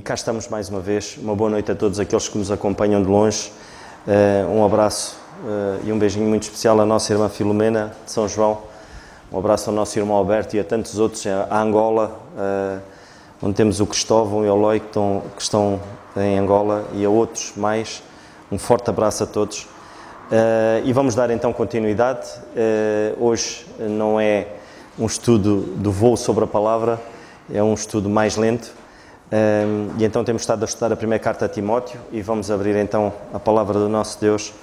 cá estamos mais uma vez. Uma boa noite a todos aqueles que nos acompanham de longe. Um abraço e um beijinho muito especial à nossa irmã Filomena de São João. Um abraço ao nosso irmão Alberto e a tantos outros, a Angola, onde temos o Cristóvão e o Eloy que estão em Angola, e a outros mais. Um forte abraço a todos. E vamos dar então continuidade. Hoje não é um estudo do voo sobre a palavra, é um estudo mais lento. E então temos estado a estudar a primeira carta a Timóteo e vamos abrir então a palavra do nosso Deus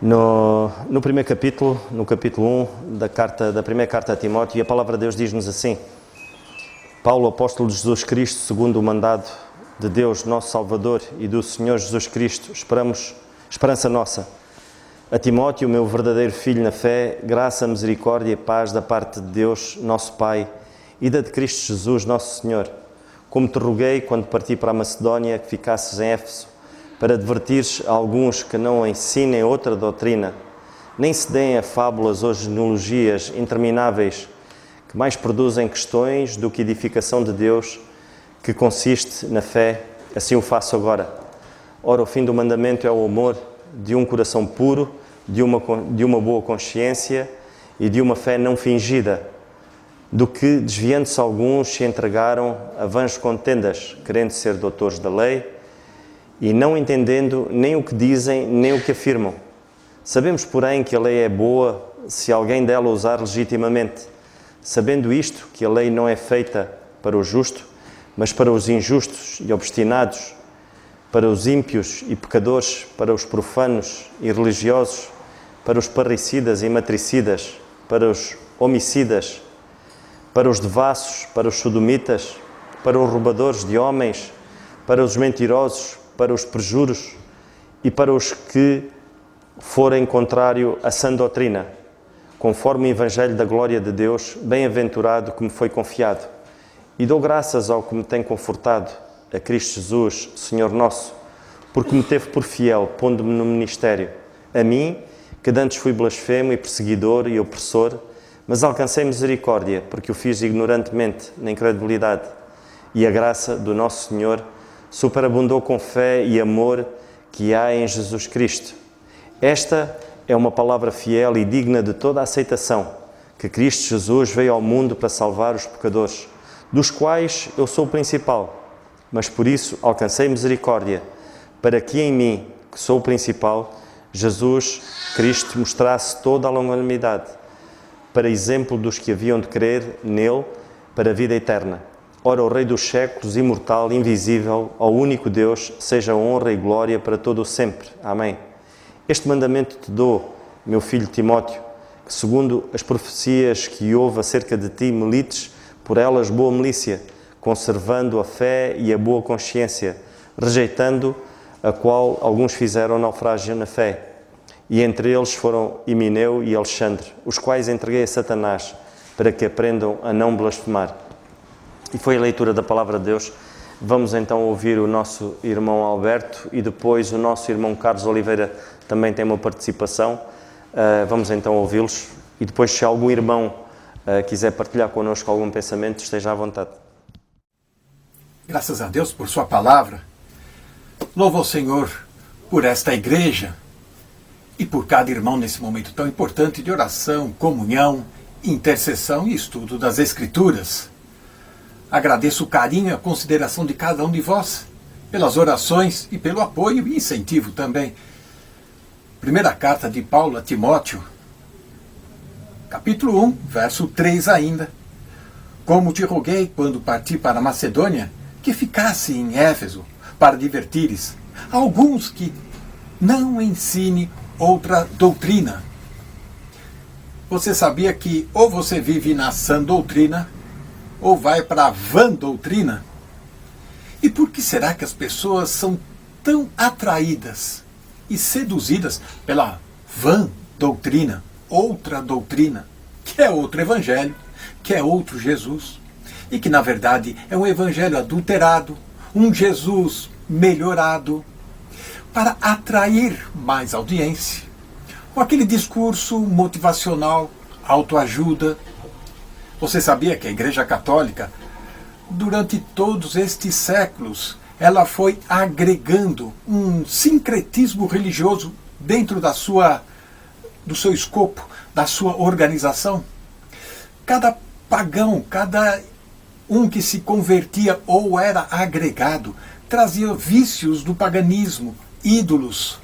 no primeiro capítulo, no capítulo 1 da primeira carta a Timóteo, e a palavra de Deus diz-nos assim: Paulo, apóstolo de Jesus Cristo, segundo o mandado de Deus, nosso Salvador, e do Senhor Jesus Cristo, esperança nossa, a Timóteo, meu verdadeiro filho na fé, graça, misericórdia e paz da parte de Deus, nosso Pai, e da de Cristo Jesus, nosso Senhor. Como te roguei, quando parti para a Macedónia, que ficasses em Éfeso, para advertires a alguns que não ensinem outra doutrina, nem se deem a fábulas ou genealogias intermináveis, que mais produzem questões do que edificação de Deus, que consiste na fé. Assim o faço agora. Ora, o fim do mandamento é o amor de um coração puro, de uma boa consciência e de uma fé não fingida, do que, desviando-se alguns, se entregaram a vãs contendas, querendo ser doutores da lei, e não entendendo nem o que dizem, nem o que afirmam. Sabemos, porém, que a lei é boa se alguém dela usar legitimamente, sabendo isto, que a lei não é feita para o justo, mas para os injustos e obstinados, para os ímpios e pecadores, para os profanos e religiosos, para os parricidas e matricidas, para os homicidas, para os devassos, para os sodomitas, para os roubadores de homens, para os mentirosos, para os perjuros e para os que forem contrário à sã doutrina, conforme o Evangelho da glória de Deus, bem-aventurado que me foi confiado. E dou graças ao que me tem confortado, a Cristo Jesus, Senhor nosso, porque me teve por fiel, pondo-me no ministério, a mim, que dantes fui blasfemo e perseguidor e opressor, mas alcancei misericórdia, porque o fiz ignorantemente, na incredulidade. E a graça do nosso Senhor superabundou com fé e amor que há em Jesus Cristo. Esta é uma palavra fiel e digna de toda a aceitação, que Cristo Jesus veio ao mundo para salvar os pecadores, dos quais eu sou o principal, mas por isso alcancei misericórdia, para que em mim, que sou o principal, Jesus Cristo mostrasse toda a longanimidade, para exemplo dos que haviam de crer nele para a vida eterna. Ora, o Rei dos séculos, imortal, invisível, ao único Deus, seja honra e glória para todo o sempre. Amém. Este mandamento te dou, meu filho Timóteo, que segundo as profecias que houve acerca de ti, milites por elas boa milícia, conservando a fé e a boa consciência, rejeitando a qual alguns fizeram naufrágio na fé. E entre eles foram Himeneu e Alexandre, os quais entreguei a Satanás, para que aprendam a não blasfemar. E foi a leitura da palavra de Deus. Vamos então ouvir o nosso irmão Alberto e depois o nosso irmão Carlos Oliveira também tem uma participação. Vamos então ouvi-los e depois, se algum irmão quiser partilhar connosco algum pensamento, esteja à vontade. Graças a Deus por sua palavra. Louvo ao Senhor por esta igreja e por cada irmão nesse momento tão importante de oração, comunhão, intercessão e estudo das Escrituras. Agradeço o carinho e a consideração de cada um de vós, pelas orações e pelo apoio e incentivo também. Primeira carta de Paulo a Timóteo, capítulo 1, verso 3 ainda. Como te roguei quando parti para a Macedônia, que ficasse em Éfeso, para divertires alguns que não ensine outra doutrina. Você sabia que ou você vive na sã doutrina, ou vai para a vã doutrina? E por que será que as pessoas são tão atraídas e seduzidas pela vã doutrina, outra doutrina, que é outro evangelho, que é outro Jesus, e que na verdade é um evangelho adulterado, um Jesus melhorado, para atrair mais audiência, com aquele discurso motivacional, autoajuda. Você sabia que a Igreja Católica durante todos estes séculos, ela foi agregando um sincretismo religioso dentro do seu escopo, da sua organização. Cada pagão, cada um que se convertia ou era agregado, trazia vícios do paganismo, ídolos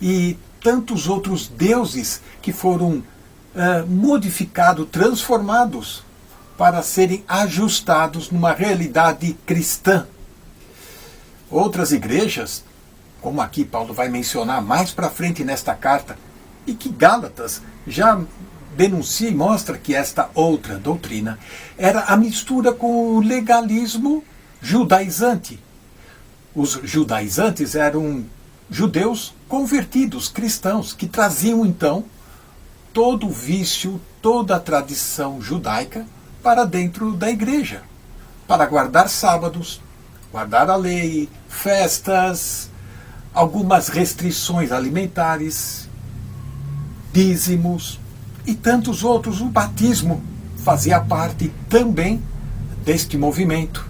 e tantos outros deuses que foram modificados, transformados para serem ajustados numa realidade cristã. Outras igrejas, como aqui Paulo vai mencionar mais para frente nesta carta, e que Gálatas já denuncia e mostra que esta outra doutrina era a mistura com o legalismo judaizante. Os judaizantes eram judeus convertidos, cristãos, que traziam então todo o vício, toda a tradição judaica para dentro da igreja, para guardar sábados, guardar a lei, festas, algumas restrições alimentares, dízimos e tantos outros. O batismo fazia parte também deste movimento.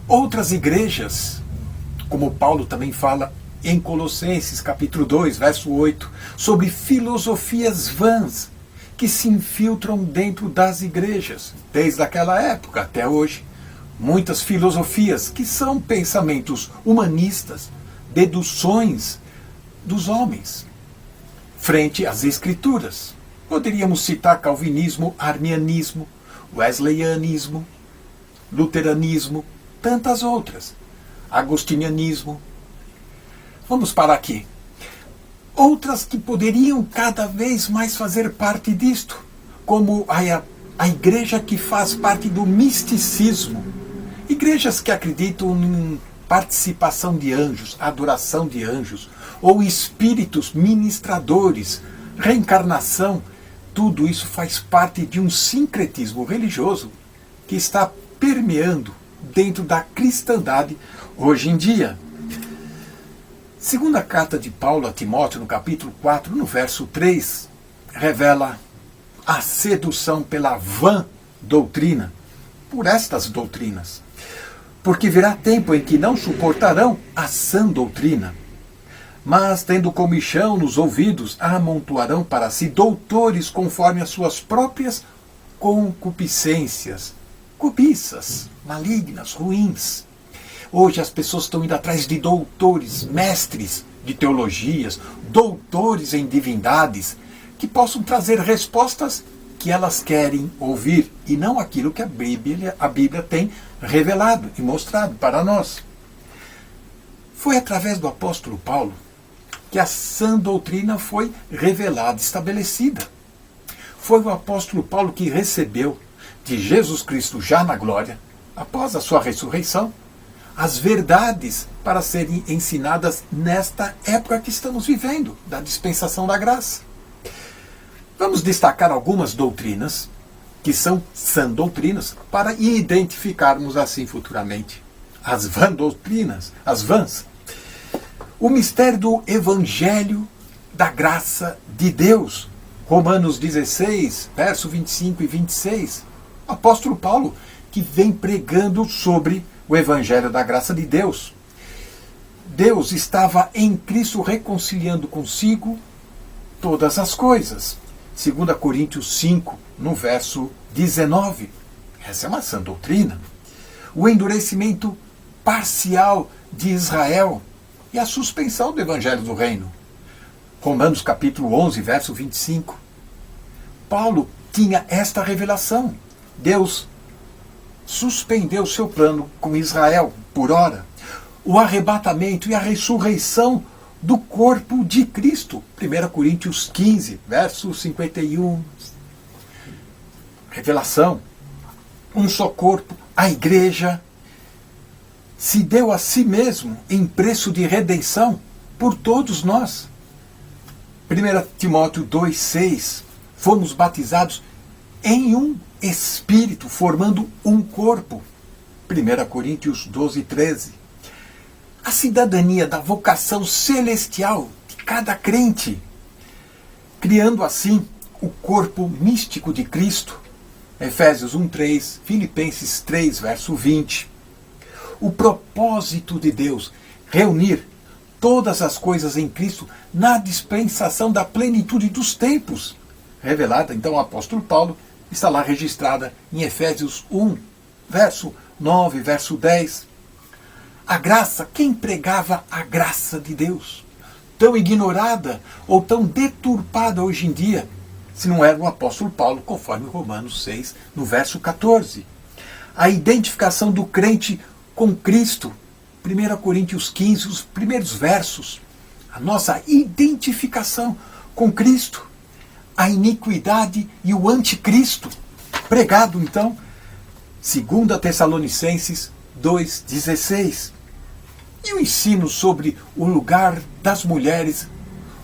Outras igrejas, como Paulo também fala em Colossenses, capítulo 2, verso 8, sobre filosofias vãs que se infiltram dentro das igrejas, desde aquela época até hoje. Muitas filosofias que são pensamentos humanistas, deduções dos homens, frente às Escrituras. Poderíamos citar calvinismo, arminianismo, wesleyanismo, luteranismo, tantas outras, agostinianismo. Vamos parar aqui. Outras que poderiam cada vez mais fazer parte disto, como a igreja que faz parte do misticismo, igrejas que acreditam em participação de anjos, adoração de anjos, ou espíritos ministradores, reencarnação. Tudo isso faz parte de um sincretismo religioso que está permeando dentro da cristandade hoje em dia. Segunda carta de Paulo a Timóteo, no capítulo 4, no verso 3, revela a sedução pela vã doutrina, por estas doutrinas. Porque virá tempo em que não suportarão a sã doutrina, mas, tendo comichão nos ouvidos, amontoarão para si doutores conforme as suas próprias concupiscências, cobiças, malignas, ruins. Hoje as pessoas estão indo atrás de doutores, mestres de teologias, doutores em divindades, que possam trazer respostas que elas querem ouvir, e não aquilo que a Bíblia tem revelado e mostrado para nós. Foi através do apóstolo Paulo que a sã doutrina foi revelada, estabelecida. Foi o apóstolo Paulo que recebeu de Jesus Cristo já na glória, após a sua ressurreição, as verdades para serem ensinadas nesta época que estamos vivendo, da dispensação da graça. Vamos destacar algumas doutrinas que são sã doutrinas para identificarmos assim futuramente as vã doutrinas, as vãs. O mistério do Evangelho da graça de Deus. Romanos 16, verso 25 e 26. Apóstolo Paulo, que vem pregando sobre o Evangelho da graça de Deus. Deus estava em Cristo reconciliando consigo todas as coisas. 2 Coríntios 5, no verso 19. Essa é uma sã doutrina. O endurecimento parcial de Israel e a suspensão do Evangelho do Reino. Romanos capítulo 11, verso 25. Paulo tinha esta revelação. Deus suspendeu seu plano com Israel por ora. O arrebatamento e a ressurreição do corpo de Cristo. 1 Coríntios 15, verso 51. Revelação. Um só corpo, a igreja, se deu a si mesmo em preço de redenção por todos nós. 1 Timóteo 2,6. Fomos batizados em um Espírito, formando um corpo. 1 Coríntios 12:13. A cidadania da vocação celestial de cada crente, criando assim o corpo místico de Cristo, Efésios 1:3, Filipenses 3, verso 20. O propósito de Deus, reunir todas as coisas em Cristo na dispensação da plenitude dos tempos. Revelada, então, o apóstolo Paulo, está lá registrada em Efésios 1, verso 9, verso 10. A graça, quem pregava a graça de Deus? Tão ignorada ou tão deturpada hoje em dia, se não era o apóstolo Paulo, conforme Romanos 6, no verso 14. A identificação do crente com Cristo, 1 Coríntios 15, os primeiros versos. A nossa identificação com Cristo. A iniquidade e o anticristo. Pregado, então, 2 Tessalonicenses 2,16. E o ensino sobre o lugar das mulheres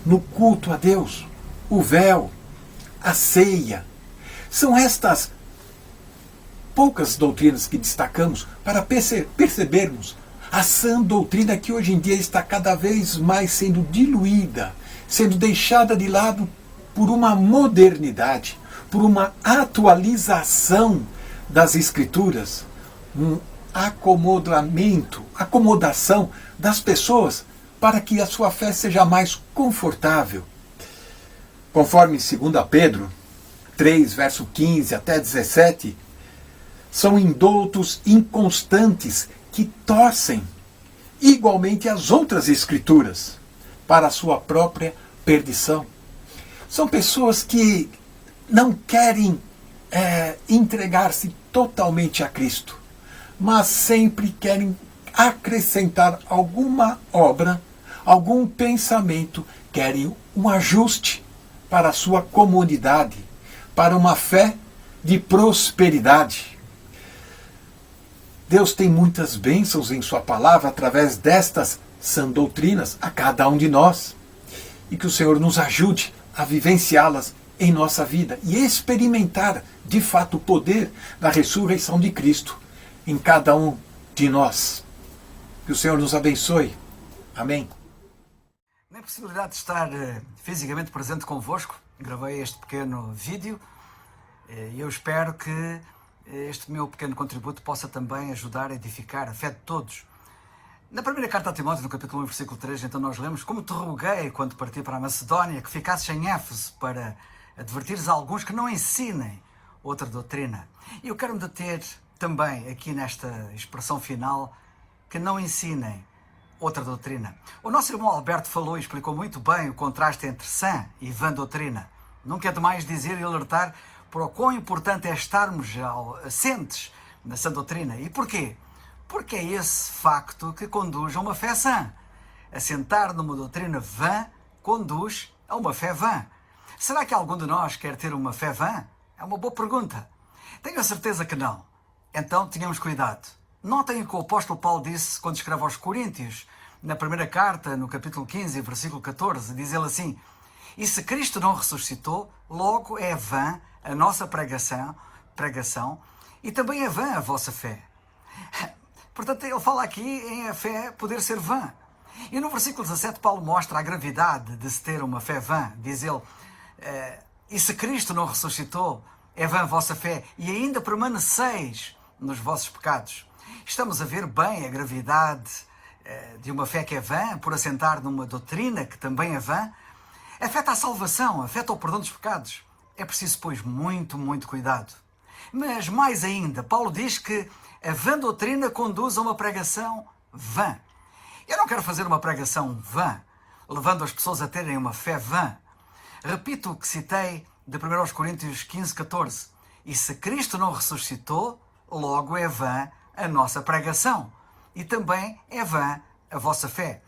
no culto a Deus, o véu, a ceia. São estas poucas doutrinas que destacamos para percebermos a sã doutrina que hoje em dia está cada vez mais sendo diluída, sendo deixada de lado por uma modernidade, por uma atualização das Escrituras, um acomodação das pessoas para que a sua fé seja mais confortável. Conforme 2 Pedro 3, verso 15 até 17, são indoutos inconstantes que torcem igualmente as outras escrituras para a sua própria perdição. São pessoas que não querem entregar-se totalmente a Cristo, mas sempre querem acrescentar alguma obra, algum pensamento, querem um ajuste para a sua comodidade, para uma fé de prosperidade. Deus tem muitas bênçãos em sua palavra através destas sã doutrinas a cada um de nós. E que o Senhor nos ajude a vivenciá-las em nossa vida e experimentar de fato o poder da ressurreição de Cristo em cada um de nós. Que o Senhor nos abençoe. Amém. Na possibilidade de estar fisicamente presente convosco, gravei este pequeno vídeo e eu espero que este meu pequeno contributo possa também ajudar a edificar a fé de todos. Na primeira carta a Timóteo, no capítulo 1, versículo 3, então nós lemos: como te roguei quando parti para a Macedónia, que ficasses em Éfeso para advertires a alguns que não ensinem outra doutrina. E eu quero me deter também aqui nesta expressão final, que não ensinem outra doutrina. O nosso irmão Alberto falou e explicou muito bem o contraste entre sã e vã doutrina. Nunca é demais dizer e alertar para o quão importante é estarmos assentes na sã doutrina. E porquê? Porque é esse facto que conduz a uma fé sã. Assentar numa doutrina vã conduz a uma fé vã. Será que algum de nós quer ter uma fé vã? É uma boa pergunta. Tenho a certeza que não. Então tenhamos cuidado. Notem o que o apóstolo Paulo disse quando escreve aos Coríntios, na primeira carta, no capítulo 15, versículo 14, diz ele assim: e se Cristo não ressuscitou, logo é vã a nossa pregação e também é vã a vossa fé. Portanto, ele fala aqui em a fé poder ser vã. E no versículo 17, Paulo mostra a gravidade de se ter uma fé vã. Diz ele: e se Cristo não ressuscitou, é vã a vossa fé, e ainda permaneceis nos vossos pecados. Estamos a ver bem a gravidade de uma fé que é vã, por assentar numa doutrina que também é vã. Afeta a salvação, afeta o perdão dos pecados. É preciso, pois, muito, muito cuidado. Mas, mais ainda, Paulo diz que a vã doutrina conduz a uma pregação vã. Eu não quero fazer uma pregação vã, levando as pessoas a terem uma fé vã. Repito o que citei de 1 Coríntios 15, 14. E se Cristo não ressuscitou, logo é vã a nossa pregação. E também é vã a vossa fé.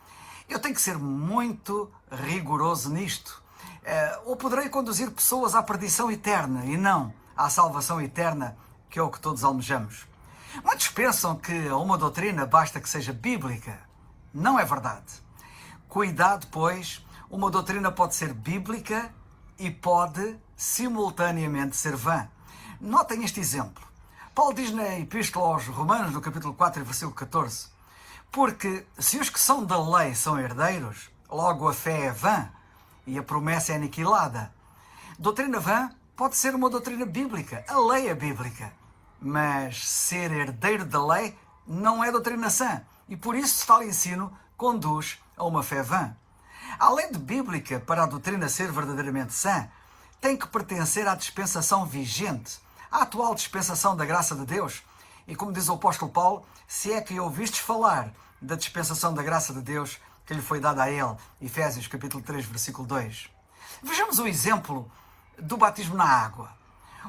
Eu tenho que ser muito rigoroso nisto. Ou poderei conduzir pessoas à perdição eterna e não à salvação eterna, que é o que todos almejamos. Muitos pensam que a uma doutrina basta que seja bíblica. Não é verdade. Cuidado, pois, uma doutrina pode ser bíblica e pode simultaneamente ser vã. Notem este exemplo. Paulo diz na Epístola aos Romanos, no capítulo 4, versículo 14: porque se os que são da lei são herdeiros, logo a fé é vã e a promessa é aniquilada. Doutrina vã pode ser uma doutrina bíblica, a lei é bíblica, mas ser herdeiro da lei não é doutrina sã e por isso tal ensino conduz a uma fé vã. A lei de bíblica, para a doutrina ser verdadeiramente sã, tem que pertencer à dispensação vigente, à atual dispensação da graça de Deus. E como diz o apóstolo Paulo, se é que ouvistes falar da dispensação da graça de Deus que lhe foi dada a ele, Efésios capítulo 3, versículo 2. Vejamos o exemplo do batismo na água.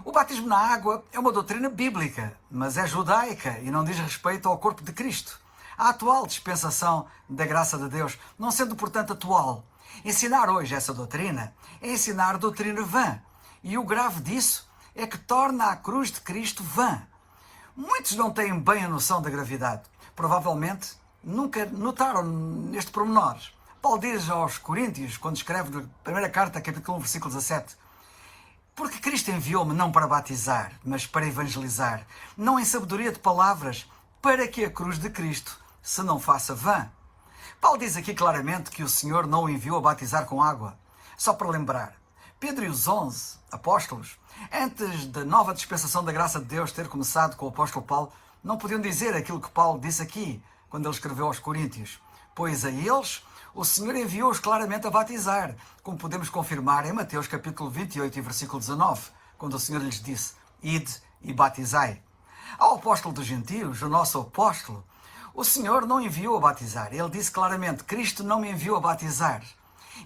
O batismo na água é uma doutrina bíblica, mas é judaica e não diz respeito ao corpo de Cristo. A atual dispensação da graça de Deus, não sendo portanto atual. Ensinar hoje essa doutrina é ensinar doutrina vã. E o grave disso é que torna a cruz de Cristo vã. Muitos não têm bem a noção da gravidade. Provavelmente nunca notaram neste pormenor. Paulo diz aos Coríntios, quando escreve na primeira carta, capítulo 1, versículo 17, porque Cristo enviou-me não para batizar, mas para evangelizar, não em sabedoria de palavras, para que a cruz de Cristo se não faça vã. Paulo diz aqui claramente que o Senhor não o enviou a batizar com água. Só para lembrar, Pedro e os 11 apóstolos, antes da nova dispensação da graça de Deus ter começado com o apóstolo Paulo, não podiam dizer aquilo que Paulo disse aqui, quando ele escreveu aos Coríntios, pois a eles o Senhor enviou-os claramente a batizar, como podemos confirmar em Mateus capítulo 28 e versículo 19, quando o Senhor lhes disse, ide e batizai. Ao apóstolo dos gentios, o nosso apóstolo, o Senhor não enviou a batizar. Ele disse claramente, Cristo não me enviou a batizar.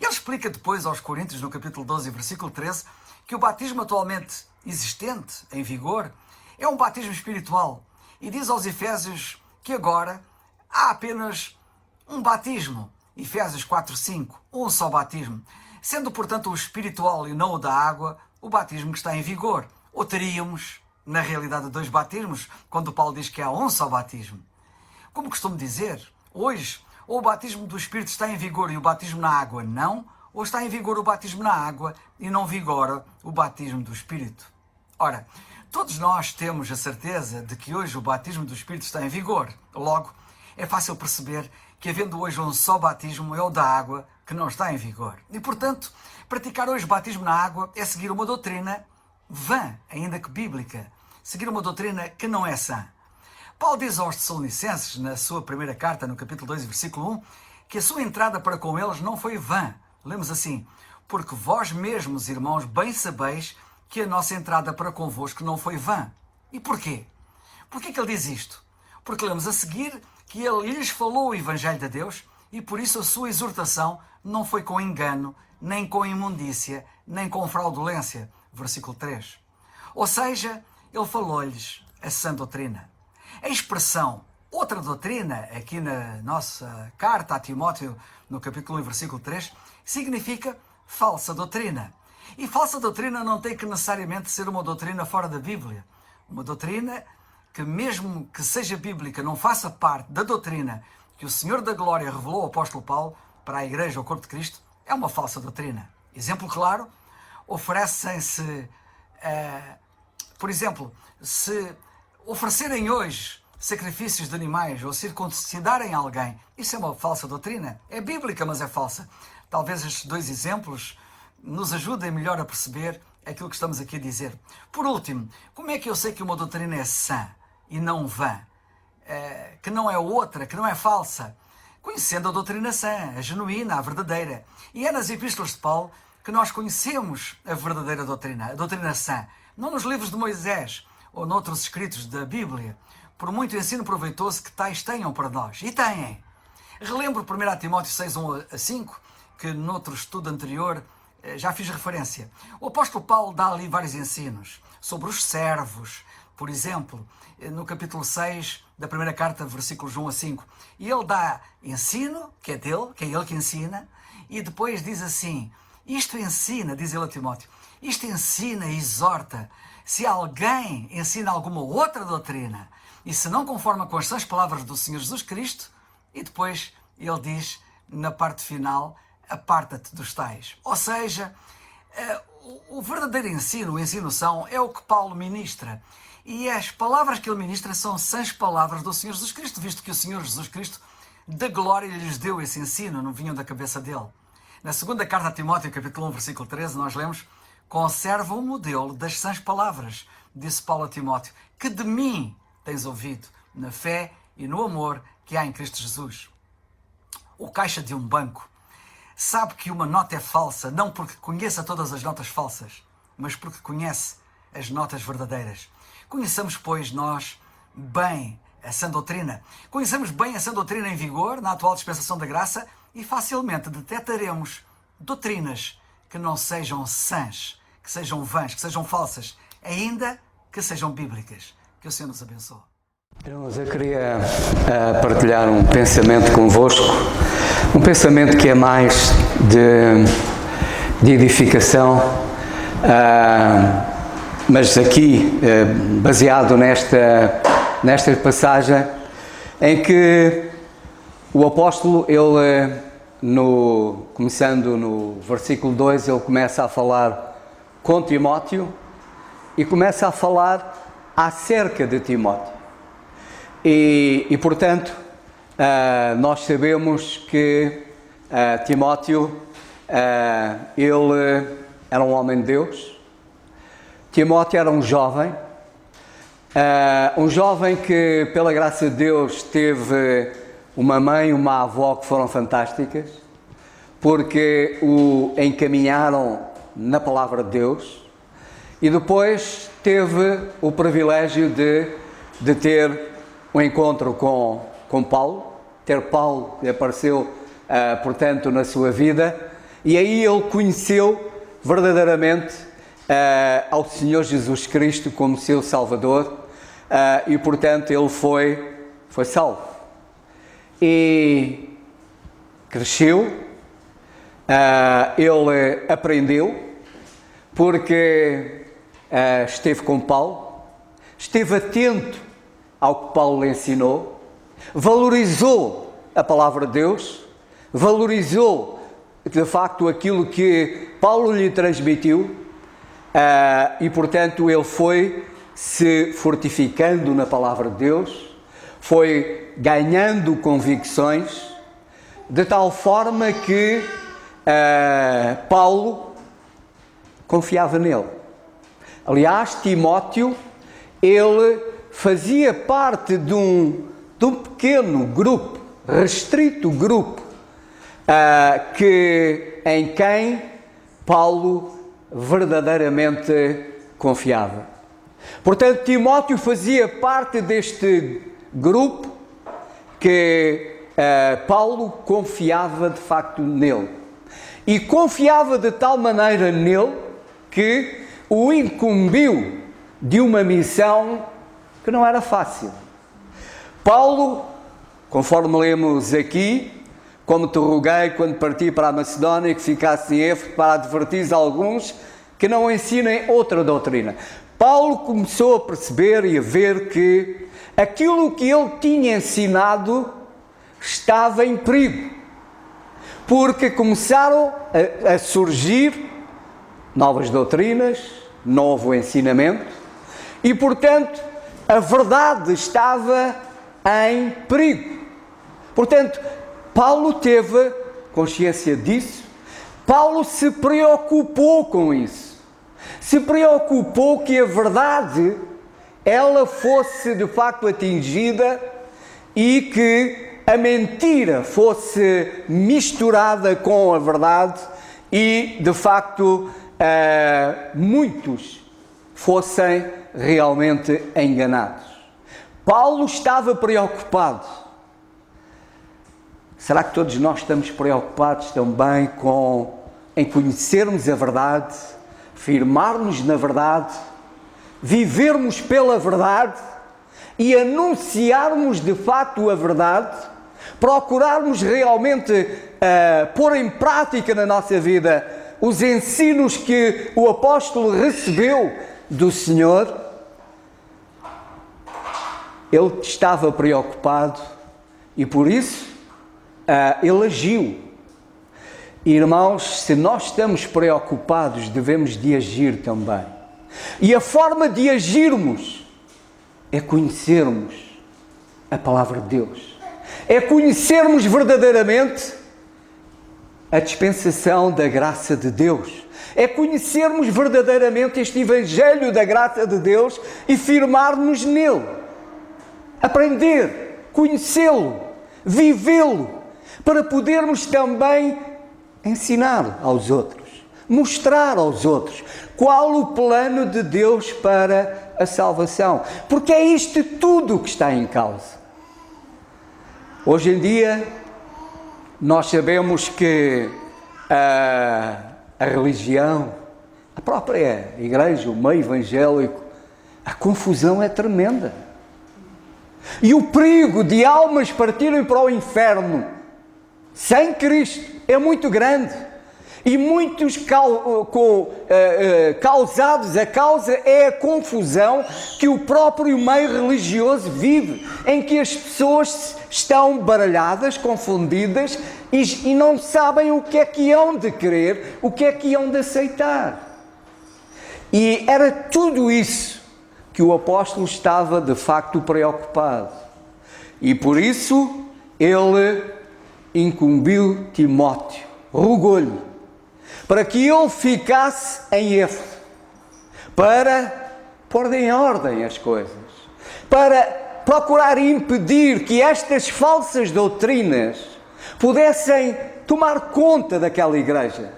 Ele explica depois aos Coríntios, no capítulo 12 e versículo 13, que o batismo atualmente existente, em vigor, é um batismo espiritual. E diz aos Efésios que agora há apenas um batismo. Efésios 4:5, um só batismo. Sendo, portanto, o espiritual e não o da água, o batismo que está em vigor. Ou teríamos, na realidade, dois batismos, quando Paulo diz que há um só batismo. Como costumo dizer, hoje, ou o batismo do Espírito está em vigor e o batismo na água não, ou está em vigor o batismo na água e não vigora o batismo do Espírito. Ora, todos nós temos a certeza de que hoje o batismo do Espírito está em vigor. Logo, é fácil perceber que, havendo hoje um só batismo, é o da água que não está em vigor. E, portanto, praticar hoje batismo na água é seguir uma doutrina vã, ainda que bíblica. Seguir uma doutrina que não é sã. Paulo diz aos Tessalonicenses, na sua primeira carta, no capítulo 2, versículo 1, que a sua entrada para com eles não foi vã. Lemos assim, porque vós mesmos, irmãos, bem sabeis que a nossa entrada para convosco não foi vã. E porquê? Porquê que ele diz isto? Porque lemos a seguir que ele lhes falou o Evangelho de Deus e por isso a sua exortação não foi com engano, nem com imundícia, nem com fraudulência. Versículo 3. Ou seja, ele falou-lhes a sã doutrina. A expressão outra doutrina, aqui na nossa carta a Timóteo, no capítulo 1, versículo 3, significa falsa doutrina. E falsa doutrina não tem que necessariamente ser uma doutrina fora da Bíblia. Uma doutrina que, mesmo que seja bíblica, não faça parte da doutrina que o Senhor da Glória revelou ao apóstolo Paulo para a Igreja, ao corpo de Cristo, é uma falsa doutrina. Exemplo claro, oferecem-se, por exemplo, se oferecerem hoje sacrifícios de animais ou circuncidarem alguém, isso é uma falsa doutrina. É bíblica, mas é falsa. Talvez estes dois exemplos nos ajudem melhor a perceber aquilo que estamos aqui a dizer. Por último, como é que eu sei que uma doutrina é sã e não vã? Que não é outra, que não é falsa? Conhecendo a doutrina sã, a genuína, a verdadeira. E é nas epístolas de Paulo que nós conhecemos a verdadeira doutrina, a doutrina sã. Não nos livros de Moisés ou noutros escritos da Bíblia, por muito ensino proveitoso que tais tenham para nós. E têm. Relembro 1 Timóteo 6, 1-5, que noutro estudo anterior já fiz referência. O apóstolo Paulo dá ali vários ensinos sobre os servos, por exemplo, no capítulo 6 da primeira carta, versículos 1-5. E ele dá ensino, que é dele, que é ele que ensina, e depois diz assim, isto ensina, diz ele a Timóteo, isto ensina e exorta. Se alguém ensina alguma outra doutrina, e se não conforma com as sãs palavras do Senhor Jesus Cristo, e depois ele diz, na parte final, aparta-te dos tais. Ou seja, o verdadeiro ensino, o ensino são, é o que Paulo ministra. E as palavras que ele ministra são sãs palavras do Senhor Jesus Cristo, visto que o Senhor Jesus Cristo, da glória, lhes deu esse ensino, não vinham da cabeça dele. Na segunda carta a Timóteo, capítulo 1, versículo 13, nós lemos, conserva o modelo das sãs palavras, disse Paulo a Timóteo, que de mim tens ouvido, na fé e no amor que há em Cristo Jesus. O caixa de um banco sabe que uma nota é falsa, não porque conheça todas as notas falsas, mas porque conhece as notas verdadeiras. Conheçamos, pois, nós bem a sã doutrina. Conheçamos bem a sã doutrina em vigor, na atual dispensação da graça, e facilmente detectaremos doutrinas que não sejam sãs, que sejam vãs, que sejam falsas, ainda que sejam bíblicas. Que o Senhor nos abençoe. Irmãos, eu queria partilhar um pensamento convosco, um pensamento que é mais de edificação, mas aqui baseado nesta passagem em que o apóstolo, começando no versículo 2, ele começa a falar com Timóteo e começa a falar acerca de Timóteo. E portanto, nós sabemos que Timóteo, ele era um homem de Deus. Timóteo era um jovem que, pela graça de Deus, teve uma mãe e uma avó que foram fantásticas, porque o encaminharam na palavra de Deus, e depois teve o privilégio de ter um encontro com Paulo, ter Paulo que apareceu, portanto, na sua vida, e aí ele conheceu verdadeiramente ao Senhor Jesus Cristo como seu Salvador, e portanto ele foi salvo. E cresceu, ele aprendeu, porque esteve com Paulo, esteve atento ao que Paulo lhe ensinou, valorizou a palavra de Deus, valorizou de facto aquilo que Paulo lhe transmitiu, e portanto ele foi se fortificando na palavra de Deus, foi ganhando convicções, de tal forma que Paulo confiava nele. Aliás, Timóteo, ele fazia parte de um pequeno grupo, restrito grupo, em quem Paulo verdadeiramente confiava. Portanto, Timóteo fazia parte deste grupo que Paulo confiava de facto nele. E confiava de tal maneira nele que o incumbiu de uma missão que não era fácil. Paulo, conforme lemos aqui, como te roguei quando parti para a Macedónia, que ficasse em Éfeso para advertir alguns que não ensinem outra doutrina. Paulo começou a perceber e a ver que aquilo que ele tinha ensinado estava em perigo, porque começaram a surgir novas doutrinas, novo ensinamento, e portanto a verdade estava em perigo. Portanto, Paulo teve consciência disso, Paulo se preocupou com isso, se preocupou que a verdade ela fosse de facto atingida e que a mentira fosse misturada com a verdade e de facto muitos fossem realmente enganados. Paulo estava preocupado. Será que todos nós estamos preocupados também em conhecermos a verdade, firmarmos na verdade, vivermos pela verdade e anunciarmos de facto a verdade, procurarmos realmente pôr em prática na nossa vida os ensinos que o apóstolo recebeu do Senhor? Ele estava preocupado e por isso ele agiu. Irmãos, se nós estamos preocupados, devemos de agir também. E a forma de agirmos é conhecermos a palavra de Deus. É conhecermos verdadeiramente a dispensação da graça de Deus. É conhecermos verdadeiramente este Evangelho da graça de Deus e firmar-nos nele. Aprender, conhecê-lo, vivê-lo, para podermos também ensinar aos outros, mostrar aos outros qual o plano de Deus para a salvação. Porque é isto tudo que está em causa. Hoje em dia, nós sabemos que a religião, a própria igreja, o meio evangélico, a confusão é tremenda. E o perigo de almas partirem para o inferno sem Cristo é muito grande. E muitos causados, a causa é a confusão que o próprio meio religioso vive, em que as pessoas estão baralhadas, confundidas e não sabem o que é que hão de crer, o que é que hão de aceitar. E era tudo isso que o apóstolo estava de facto preocupado. E por isso ele incumbiu Timóteo, rogou-lhe, para que ele ficasse em Éfeso, para pôr em ordem as coisas, para procurar impedir que estas falsas doutrinas pudessem tomar conta daquela igreja,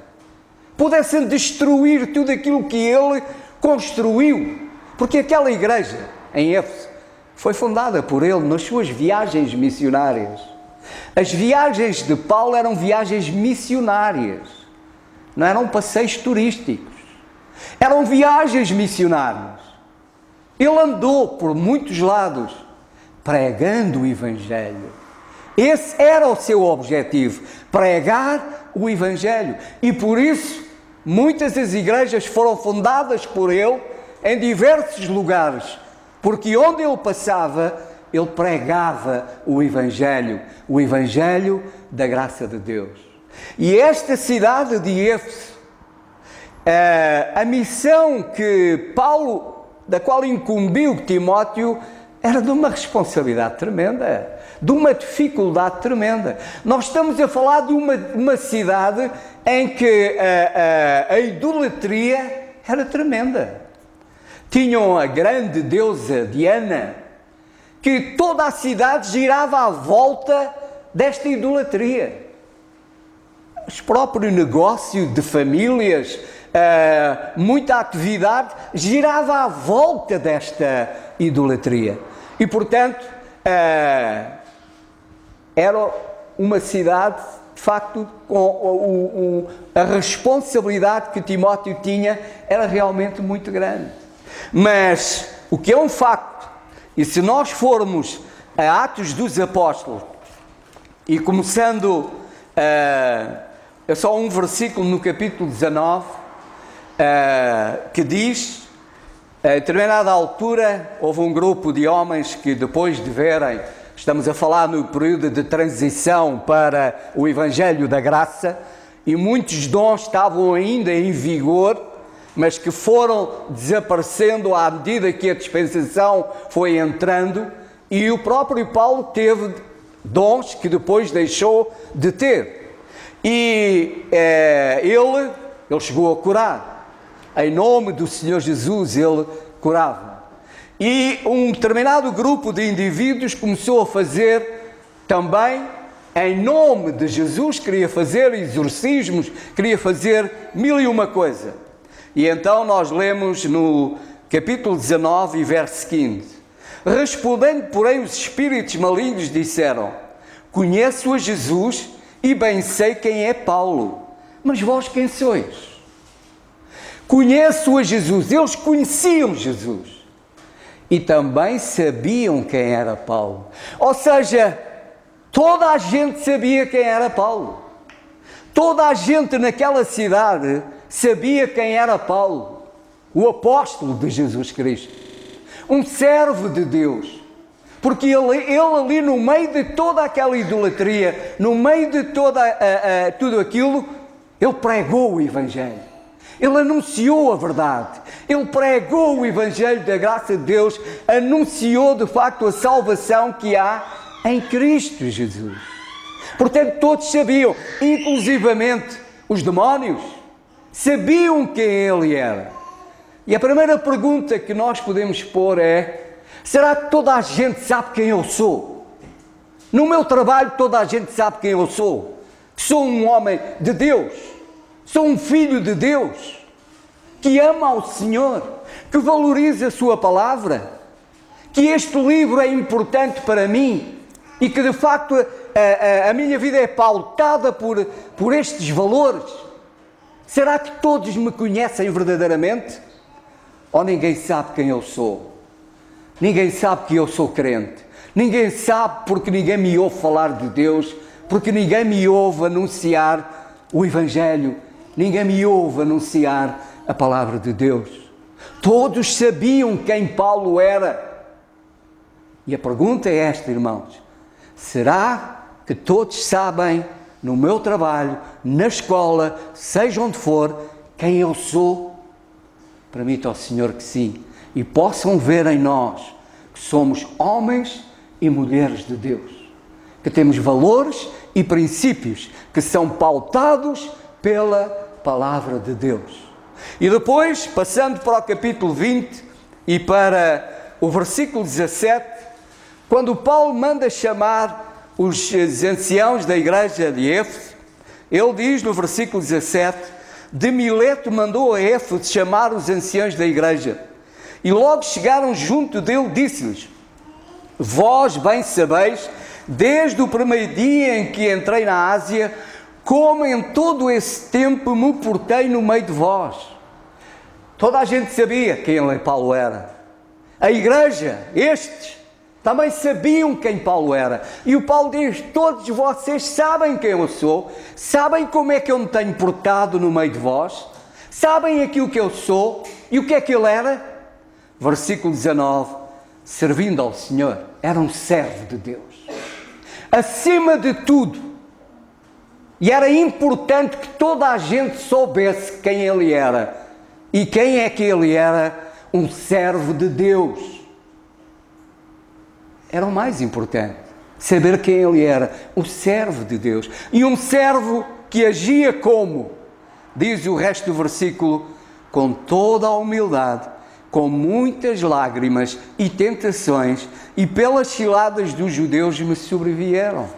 pudessem destruir tudo aquilo que ele construiu, porque aquela igreja em Éfeso foi fundada por ele nas suas viagens missionárias. As viagens de Paulo eram viagens missionárias, não eram passeios turísticos, eram viagens missionárias. Ele andou por muitos lados pregando o Evangelho. Esse era o seu objetivo, pregar o Evangelho. E por isso, muitas das igrejas foram fundadas por ele em diversos lugares, porque onde ele passava, ele pregava o Evangelho da graça de Deus. E esta cidade de Éfeso, a missão que Paulo, da qual incumbiu Timóteo, era de uma responsabilidade tremenda, de uma dificuldade tremenda. Nós estamos a falar de uma cidade em que a idolatria era tremenda. Tinham a grande deusa Diana, que toda a cidade girava à volta desta idolatria. Os próprios negócios de famílias, muita atividade girava à volta desta idolatria. E, portanto, era uma cidade, de facto, com a responsabilidade que Timóteo tinha era realmente muito grande. Mas o que é um facto, e se nós formos a Atos dos Apóstolos, e começando, é só um versículo no capítulo 19, que diz, a determinada altura, houve um grupo de homens que depois de verem, estamos a falar no período de transição para o Evangelho da Graça, e muitos dons estavam ainda em vigor, mas que foram desaparecendo à medida que a dispensação foi entrando, e o próprio Paulo teve dons que depois deixou de ter. E ele chegou a curar. Em nome do Senhor Jesus, ele curava. E um determinado grupo de indivíduos começou a fazer também, em nome de Jesus, queria fazer exorcismos, queria fazer mil e uma coisa. E então nós lemos no capítulo 19 e verso 15. Respondendo, porém, os espíritos malignos disseram: conheço a Jesus e bem sei quem é Paulo, mas vós quem sois? Conheço a Jesus, eles conheciam Jesus e também sabiam quem era Paulo. Ou seja, toda a gente sabia quem era Paulo. Toda a gente naquela cidade sabia quem era Paulo, o apóstolo de Jesus Cristo, um servo de Deus, porque ele ali no meio de toda aquela idolatria, no meio de tudo aquilo, ele pregou o Evangelho, ele anunciou a verdade, ele pregou o Evangelho da graça de Deus, anunciou de facto a salvação que há em Cristo Jesus. Portanto, todos sabiam, inclusivamente os demónios, sabiam quem ele era. E a primeira pergunta que nós podemos pôr é: será que toda a gente sabe quem eu sou? No meu trabalho toda a gente sabe quem eu sou. Sou um homem de Deus, sou um filho de Deus, que ama ao Senhor, que valoriza a sua palavra, que este livro é importante para mim e que de facto a minha vida é pautada por estes valores. Será que todos me conhecem verdadeiramente? Ou ninguém sabe quem eu sou? Ninguém sabe que eu sou crente. Ninguém sabe porque ninguém me ouve falar de Deus, porque ninguém me ouve anunciar o Evangelho, ninguém me ouve anunciar a palavra de Deus. Todos sabiam quem Paulo era. E a pergunta é esta, irmãos: será que todos sabem, no meu trabalho, na escola, seja onde for, quem eu sou? Permita ao Senhor que sim, e possam ver em nós que somos homens e mulheres de Deus, que temos valores e princípios que são pautados pela palavra de Deus. E depois, passando para o capítulo 20 e para o versículo 17, quando Paulo manda chamar os anciãos da igreja de Éfeso, ele diz no versículo 17: de Mileto mandou a Éfeso chamar os anciãos da igreja. E logo chegaram junto dele, disse-lhes: vós bem sabeis, desde o primeiro dia em que entrei na Ásia, como em todo esse tempo me portei no meio de vós. Toda a gente sabia quem Paulo era. A igreja, estes, também sabiam quem Paulo era. E o Paulo diz: todos vocês sabem quem eu sou, sabem como é que eu me tenho portado no meio de vós, sabem aquilo que eu sou e o que é que ele era. Versículo 19: servindo ao Senhor, era um servo de Deus, acima de tudo, e era importante que toda a gente soubesse quem ele era. E quem é que ele era? Um servo de Deus. Era o mais importante, saber quem ele era, um servo de Deus. E um servo que agia como? Diz o resto do versículo: com toda a humildade, com muitas lágrimas e tentações, e pelas ciladas dos judeus me sobrevieram.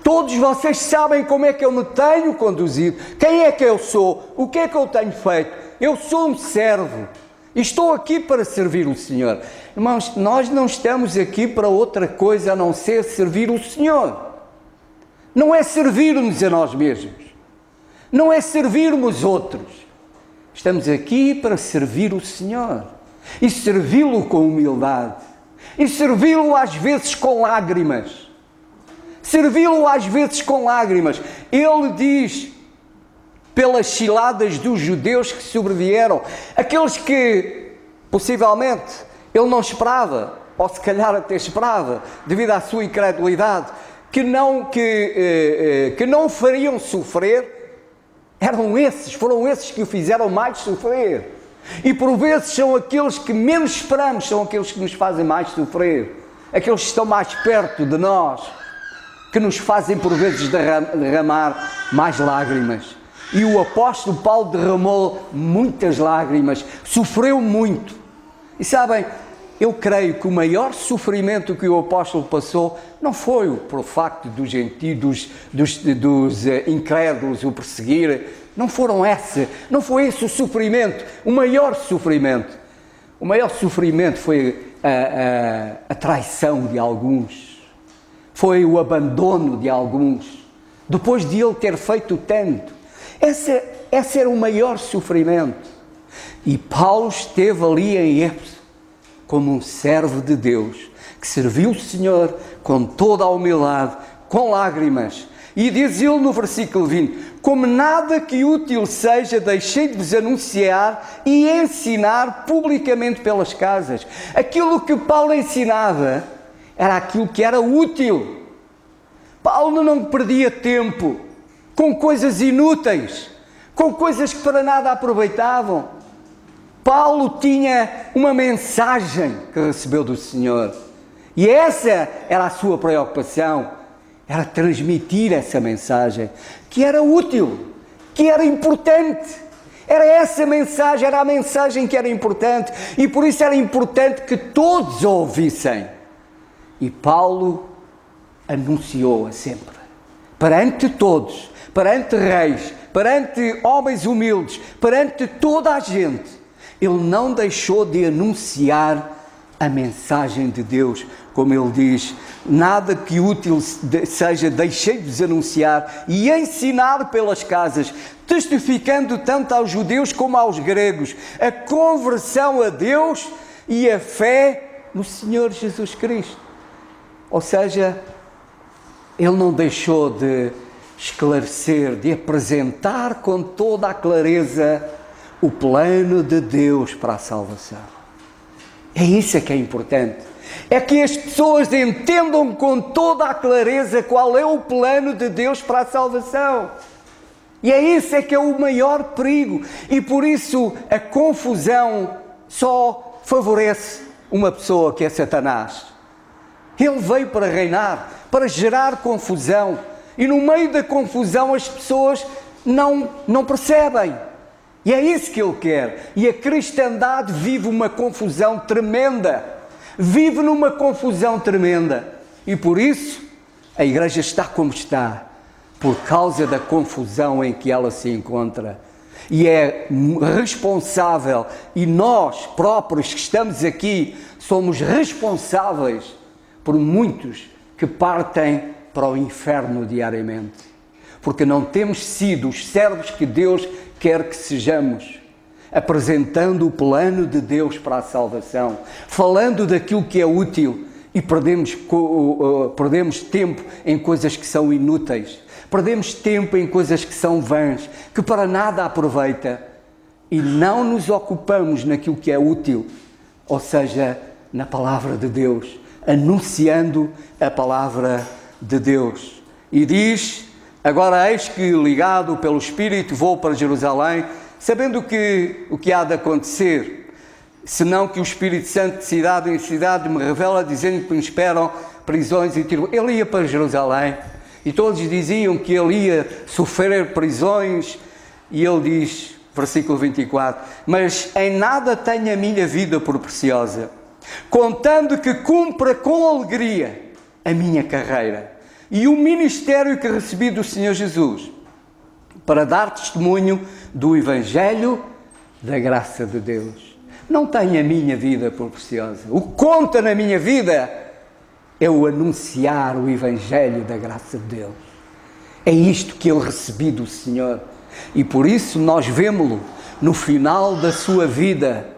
Todos vocês sabem como é que eu me tenho conduzido, quem é que eu sou, o que é que eu tenho feito. Eu sou um servo. Estou aqui para servir o Senhor. Irmãos, nós não estamos aqui para outra coisa a não ser servir o Senhor. Não é servirmos a nós mesmos. Não é servirmos outros. Estamos aqui para servir o Senhor. E servi-lo com humildade. E servi-lo às vezes com lágrimas. Servi-lo às vezes com lágrimas. Ele diz: pelas ciladas dos judeus que sobrevieram, aqueles que possivelmente ele não esperava, ou se calhar até esperava, devido à sua incredulidade, que não o fariam sofrer, foram esses que o fizeram mais sofrer. E por vezes são aqueles que menos esperamos, são aqueles que nos fazem mais sofrer, aqueles que estão mais perto de nós, que nos fazem por vezes derramar mais lágrimas. E o apóstolo Paulo derramou muitas lágrimas, sofreu muito. E sabem, eu creio que o maior sofrimento que o apóstolo passou não foi por facto dos gentios, dos incrédulos o perseguir, não foi esse o sofrimento. O maior sofrimento foi a traição de alguns, foi o abandono de alguns, depois de ele ter feito tanto. Esse era o maior sofrimento. E Paulo esteve ali em Éfeso como um servo de Deus, que serviu o Senhor com toda a humildade, com lágrimas. E diz ele no versículo 20: como nada que útil seja, deixei de vos anunciar e ensinar publicamente pelas casas. Aquilo que Paulo ensinava era aquilo que era útil. Paulo não perdia tempo com coisas inúteis, com coisas que para nada aproveitavam. Paulo tinha uma mensagem que recebeu do Senhor, e essa era a sua preocupação, era transmitir essa mensagem, que era útil, que era importante, Era essa mensagem, era a mensagem que era importante, e por isso era importante que todos a ouvissem. E Paulo anunciou-a sempre, perante todos, perante reis, perante homens humildes, perante toda a gente. Ele não deixou de anunciar a mensagem de Deus, como ele diz, nada que útil seja, deixei-vos anunciar e ensinar pelas casas, testificando tanto aos judeus como aos gregos, a conversão a Deus e a fé no Senhor Jesus Cristo. Ou seja, ele não deixou de esclarecer, de apresentar com toda a clareza o plano de Deus para a salvação. É isso que é importante. É que as pessoas entendam com toda a clareza qual é o plano de Deus para a salvação. E é isso que é o maior perigo. E por isso a confusão só favorece uma pessoa, que é Satanás. Ele veio para reinar, para gerar confusão. E no meio da confusão as pessoas não percebem. E é isso que ele quer. E a cristandade vive uma confusão tremenda. Vive numa confusão tremenda. E por isso a igreja está como está. Por causa da confusão em que ela se encontra. E é responsável, e nós próprios que estamos aqui, somos responsáveis por muitos que partem para o inferno diariamente. Porque não temos sido os servos que Deus quer que sejamos, apresentando o plano de Deus para a salvação, falando daquilo que é útil, e perdemos tempo em coisas que são inúteis, perdemos tempo em coisas que são vãs, que para nada aproveita, e não nos ocupamos naquilo que é útil, ou seja, na palavra de Deus, anunciando a palavra de Deus. E diz: agora eis que, ligado pelo Espírito, vou para Jerusalém, sabendo o que há de acontecer, senão que o Espírito Santo de cidade em cidade me revela, dizendo que me esperam prisões e tribulações. Ele ia para Jerusalém, e todos diziam que ele ia sofrer prisões, e ele diz, versículo 24, mas em nada tenho a minha vida por preciosa, contando que cumpra com alegria a minha carreira e o ministério que recebi do Senhor Jesus, para dar testemunho do Evangelho da graça de Deus. Não tenho a minha vida por preciosa. O que conta na minha vida é o anunciar o Evangelho da graça de Deus. É isto que eu recebi do Senhor. E por isso nós vemo-lo no final da sua vida,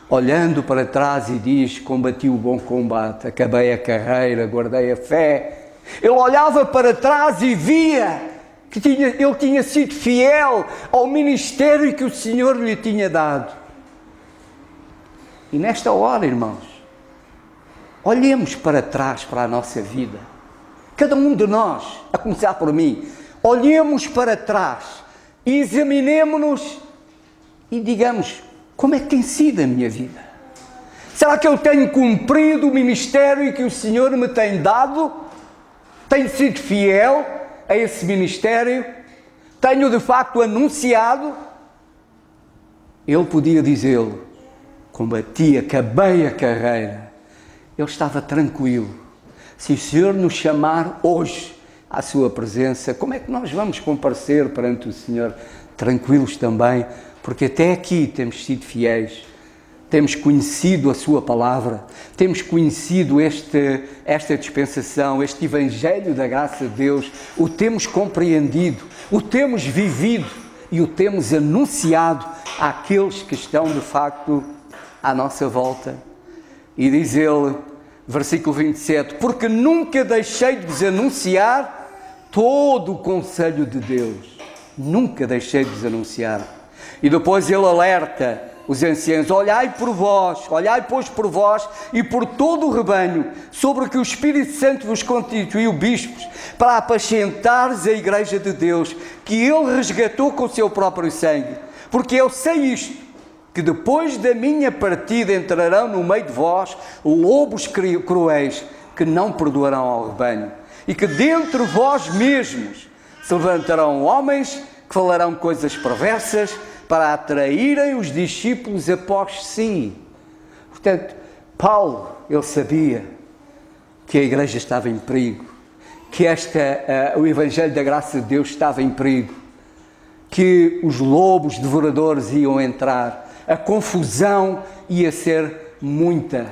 olhando para trás, e diz: combati o bom combate, acabei a carreira, guardei a fé. Ele olhava para trás e via que ele tinha sido fiel ao ministério que o Senhor lhe tinha dado. E nesta hora, irmãos, olhemos para trás para a nossa vida. Cada um de nós, a começar por mim, olhemos para trás, examinemo-nos e digamos: como é que tem sido a minha vida? Será que eu tenho cumprido o ministério que o Senhor me tem dado? Tenho sido fiel a esse ministério? Tenho de facto anunciado? Ele podia dizê-lo: combati, acabei a carreira. Ele estava tranquilo. Se o Senhor nos chamar hoje à sua presença, como é que nós vamos comparecer perante o Senhor? Tranquilos também, porque até aqui temos sido fiéis, temos conhecido a sua palavra, temos conhecido esta dispensação, este Evangelho da graça de Deus, o temos compreendido, o temos vivido e o temos anunciado àqueles que estão de facto à nossa volta. E diz ele, versículo 27, porque nunca deixei de vos anunciar todo o conselho de Deus. Nunca deixei de vos anunciar. E depois ele alerta os anciãos: olhai por vós, olhai pois por vós e por todo o rebanho, sobre que o Espírito Santo vos constituiu bispos, para apacentares a igreja de Deus, que ele resgatou com o seu próprio sangue. Porque eu sei isto, que depois da minha partida entrarão no meio de vós lobos cruéis, que não perdoarão ao rebanho, e que dentre vós mesmos se levantarão homens que falarão coisas perversas para atraírem os discípulos após si. Portanto, Paulo, ele sabia que a igreja estava em perigo, que o Evangelho da graça de Deus estava em perigo, que os lobos devoradores iam entrar, a confusão ia ser muita,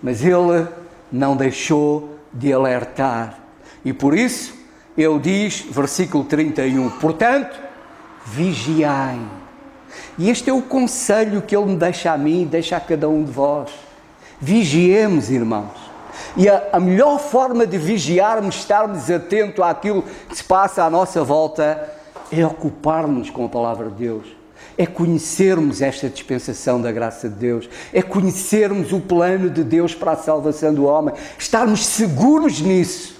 mas ele não deixou de alertar. E por isso, ele diz, versículo 31, portanto, vigiai. E este é o conselho que ele me deixa a mim e deixa a cada um de vós. Vigiemos, irmãos. E a melhor forma de vigiarmos, estarmos atentos àquilo que se passa à nossa volta, é ocupar-nos com a palavra de Deus. É conhecermos esta dispensação da graça de Deus. É conhecermos o plano de Deus para a salvação do homem. Estarmos seguros nisso.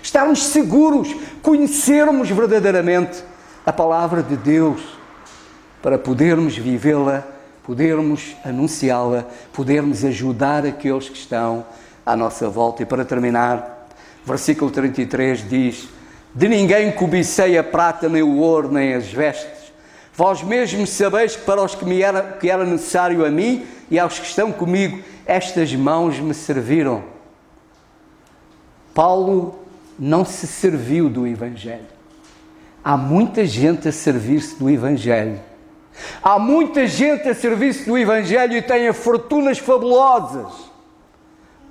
Estarmos seguros, conhecermos verdadeiramente a palavra de Deus para podermos vivê-la, podermos anunciá-la, podermos ajudar aqueles que estão à nossa volta. E para terminar, versículo 33 diz: de ninguém cobicei a prata, nem o ouro, nem as vestes. Vós mesmos sabeis que para os que era necessário a mim e aos que estão comigo, estas mãos me serviram. Paulo não se serviu do Evangelho. Há muita gente a servir-se do Evangelho. Há muita gente a servir-se do Evangelho e tem fortunas fabulosas.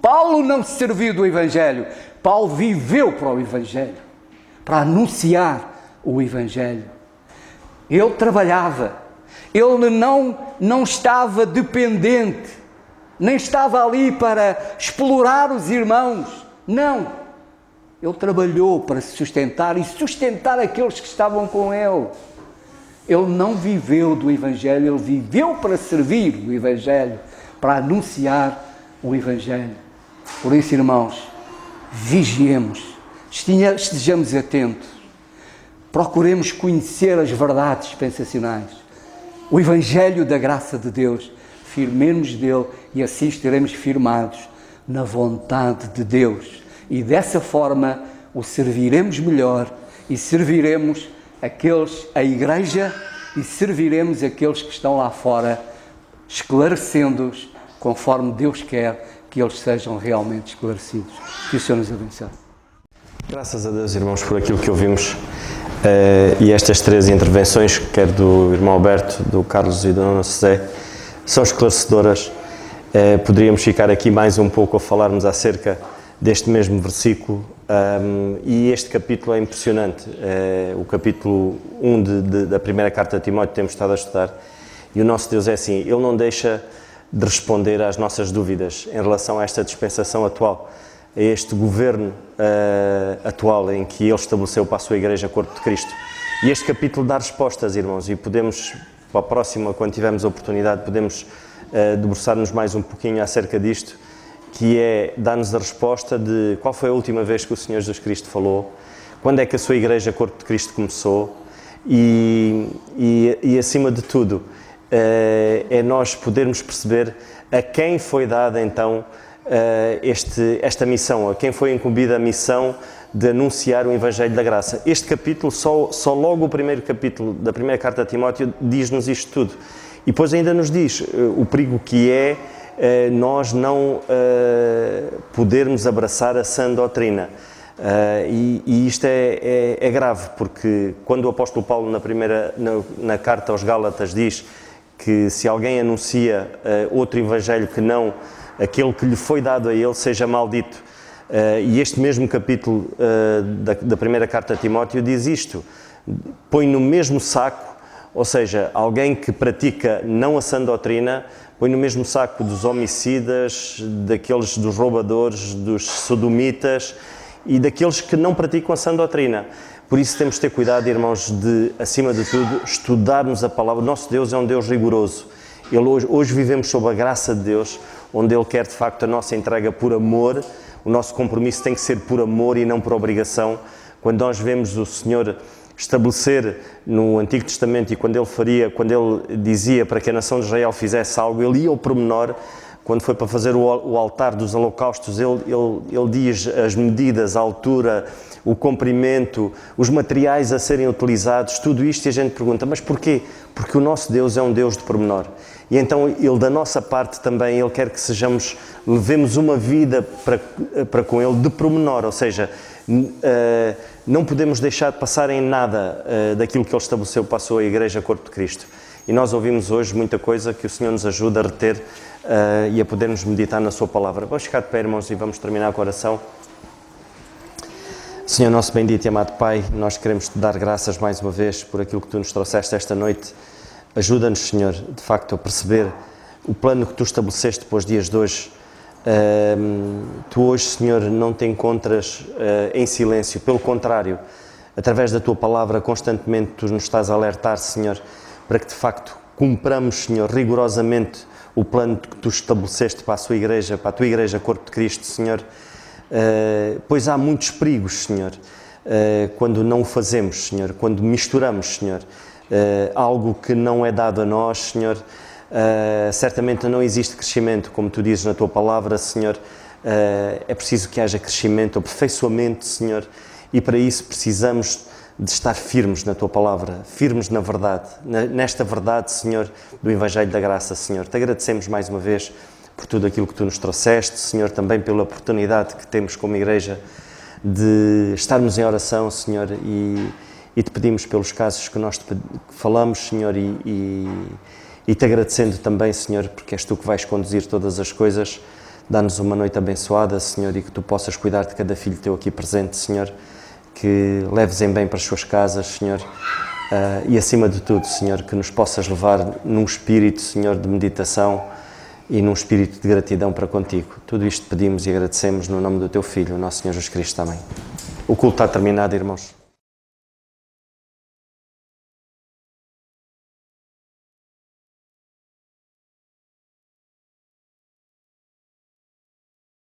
Paulo não se serviu do Evangelho. Paulo viveu para o Evangelho, para anunciar o Evangelho. Ele trabalhava, ele não estava dependente, nem estava ali para explorar os irmãos, não. Ele trabalhou para se sustentar e sustentar aqueles que estavam com ele. Ele não viveu do Evangelho, ele viveu para servir o Evangelho, para anunciar o Evangelho. Por isso, irmãos, vigiemos, estejamos atentos. Procuremos conhecer as verdades dispensacionais, o Evangelho da graça de Deus, firmemos dele e assim estaremos firmados na vontade de Deus. E dessa forma o serviremos melhor e serviremos a igreja e serviremos aqueles que estão lá fora, esclarecendo-os conforme Deus quer que eles sejam realmente esclarecidos. Que o Senhor nos abençoe. Graças a Deus, irmãos, por aquilo que ouvimos. E estas três intervenções, quer do irmão Alberto, do Carlos e do Dona José, são esclarecedoras. Poderíamos ficar aqui mais um pouco a falarmos acerca deste mesmo versículo, e este capítulo é impressionante. O capítulo 1 da primeira carta de Timóteo temos estado a estudar, e o nosso Deus é assim, Ele não deixa de responder às nossas dúvidas em relação a esta dispensação atual, a este governo atual em que Ele estabeleceu para a sua Igreja, Corpo de Cristo. E este capítulo dá respostas, irmãos, e podemos, para a próxima, quando tivermos a oportunidade, podemos debruçar-nos mais um pouquinho acerca disto, que é dar-nos a resposta de qual foi a última vez que o Senhor Jesus Cristo falou, quando é que a sua Igreja, Corpo de Cristo, começou, e acima de tudo, é nós podermos perceber a quem foi dada então esta missão, a quem foi incumbida a missão de anunciar o Evangelho da Graça. Este capítulo, só logo o primeiro capítulo da primeira carta a Timóteo, diz-nos isto tudo. E depois ainda nos diz o perigo que é nós não podermos abraçar a sã doutrina. E isto é grave, porque quando o apóstolo Paulo na carta aos Gálatas diz que se alguém anuncia outro Evangelho que não aquele que lhe foi dado a ele, seja maldito. E este mesmo capítulo da primeira carta a Timóteo diz isto, põe no mesmo saco, ou seja, alguém que pratica não a sã doutrina, põe no mesmo saco dos homicidas, dos roubadores, dos sodomitas e daqueles que não praticam a sã doutrina. Por isso temos de ter cuidado, irmãos, de, acima de tudo, estudarmos a palavra. O nosso Deus é um Deus rigoroso. Hoje vivemos sob a graça de Deus, onde Ele quer de facto a nossa entrega por amor. O nosso compromisso tem que ser por amor e não por obrigação. Quando nós vemos o Senhor estabelecer no Antigo Testamento, e quando Ele dizia para que a nação de Israel fizesse algo, Ele ia ao pormenor. quando foi para fazer o altar dos holocaustos, ele diz as medidas, a altura, o comprimento, os materiais a serem utilizados, tudo isto, e a gente pergunta, mas porquê? Porque o nosso Deus é um Deus de pormenor. E então Ele, da nossa parte também, Ele quer que levemos uma vida para com Ele de pormenor, ou seja, não podemos deixar de passar em nada daquilo que Ele estabeleceu para a sua Igreja Corpo de Cristo. E nós ouvimos hoje muita coisa que o Senhor nos ajuda a reter e a podermos meditar na sua palavra. Vamos ficar de pé, irmãos, e vamos terminar com a oração. Senhor, nosso bendito e amado Pai, nós queremos Te dar graças mais uma vez por aquilo que Tu nos trouxeste esta noite. Ajuda-nos, Senhor, de facto, a perceber o plano que Tu estabeleceste para os dias de hoje. Tu hoje, Senhor, não Te encontras em silêncio, pelo contrário, através da Tua palavra, constantemente Tu nos estás a alertar, Senhor, para que de facto cumpramos, Senhor, rigorosamente o plano que Tu estabeleceste para a Sua Igreja, para a Tua Igreja Corpo de Cristo, Senhor. Pois há muitos perigos, Senhor, quando não o fazemos, Senhor, quando misturamos, Senhor, algo que não é dado a nós, Senhor. Certamente não existe crescimento, como Tu dizes na Tua palavra, Senhor. É preciso que haja crescimento, aperfeiçoamento, Senhor, e para isso precisamos de estar firmes na Tua palavra, firmes na verdade, nesta verdade, Senhor, do Evangelho da Graça, Senhor. Te agradecemos mais uma vez por tudo aquilo que Tu nos trouxeste, Senhor, também pela oportunidade que temos como Igreja de estarmos em oração, Senhor, e Te pedimos pelos casos que nós falamos, Senhor, e Te agradecendo também, Senhor, porque és Tu que vais conduzir todas as coisas. Dá-nos uma noite abençoada, Senhor, e que Tu possas cuidar de cada filho Teu aqui presente, Senhor, que leves em bem para as suas casas, Senhor, e acima de tudo, Senhor, que nos possas levar num espírito, Senhor, de meditação e num espírito de gratidão para contigo. Tudo isto pedimos e agradecemos no nome do Teu Filho, o nosso Senhor Jesus Cristo. Amém. O culto está terminado, irmãos.